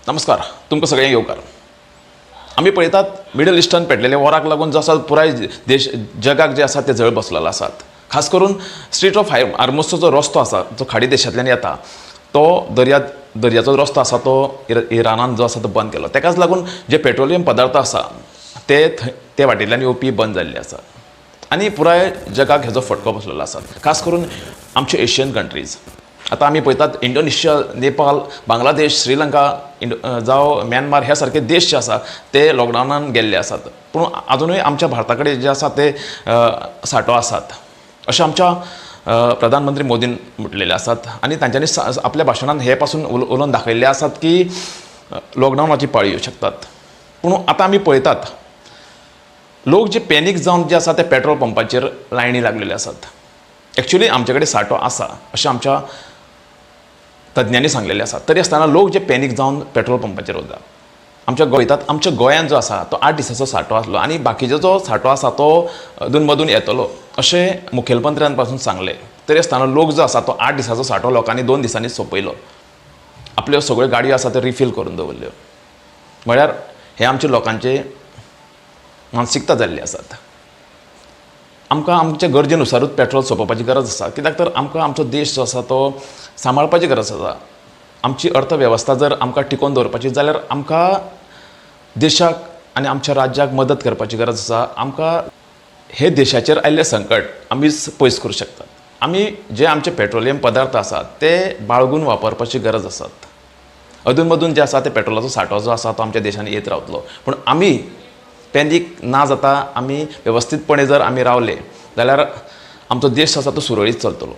नमस्कार, तुमकां सगळ्यांक येवकार. आमी पळयतात मिडल इस्टान पेटलेले वराक लागून जो आसा पुराय देश जगाक जे आसा ते जळ बसलेले आसात. खास करून स्ट्रीट ऑफ हार्मुसचो जो रस्तो आसा जो खाडी देशांतल्यान येता तो दर्याचो रस्तो आसा तो इरानान जो आसा तो बंद केलो. तेकाच लागून जे पेट्रोलियम पदार्थ आसा ते वाटेंतल्यान येवपी बंद जाल्ले आसा आनी पुराय जगाक हेजो फटको बसलेलो आसा. खास करून आमचे एशियन कंट्रीज आतां आमी पळयतात इंडोनेशिया, नेपाळ, बांगलादेश, श्रीलंका जावं म्यानमार ह्या सारके देश जे आसा ते लॉकडावनान गेल्ले आसात. पूण अजुनूय आमच्या भारता कडेन जे आसा ते सांठो आसात अशें आमच्या प्रधानमंत्री मोदीन म्हटलेले आसात आनी तांच्यांनी आपल्या भाशणान हे पासून उलोवन दाखयल्ले आसात की लॉकडावनाची पाळी येवं शकतात. पूण आतां आमी पळयतात लोक जे पॅनीक जावन जे आसा ते पेट्रोल पंपाचेर लायनी लागलेले आसात. एक्चुअली आमचे कडेन सांठो आसा अशें आमच्या तज्ञांनी सांगलेलें आसा. तरी आसतना लोक जे पॅनीक जावन पेट्रोल पंपाचेर वतात. आमच्या गोंयांत जो आसा तो 8 दिसांचो सांठो आसलो आनी बाकीचो जो सांठो आसा तो अधून मधून येतलो अशें मुखेलमंत्र्यान पासून सांगलें. तरी आसतना लोक जो आसा तो 8 दिसांचो सांठो लोकांनी 2 दिसांनी सोंपयलो. आपल्यो सगळ्यो गाडयो आसा त्यो रिफील करून दवरल्यो. म्हळ्यार हे आमच्या लोकांचे मानसिकता जाल्ली आसात. आमकां आमच्या गरजेनुसारूच पेट्रोल सोंपोवपाची गरज आसा. कित्याक तर आमकां आमचो देश जो आसा तो सांबाळपाची गरज आसा. आमची अर्थवेवस्था जर आमकां टिकोवन दवरपाची जाल्यार आमकां देशाक आनी आमच्या राज्याक मदत करपाची गरज आसा. आमकां हे देशाचेर आयिल्लें संकट आमीच पयस करूं शकतात. आमी जे आमचे पेट्रोलियम पदार्थ आसात ते बाळगून वापरपाची गरज आसात. अधून मधून जे आसा ते पेट्रोलाचो सांठो जो आसा तो आमच्या देशांनी येत रावतलो. पूण आमी पॅनीक ना जाता आमी वेवस्थीतपणे जर आमी रावले जाल्यार आमचो देश आसा तो सुरळीत चलतलो.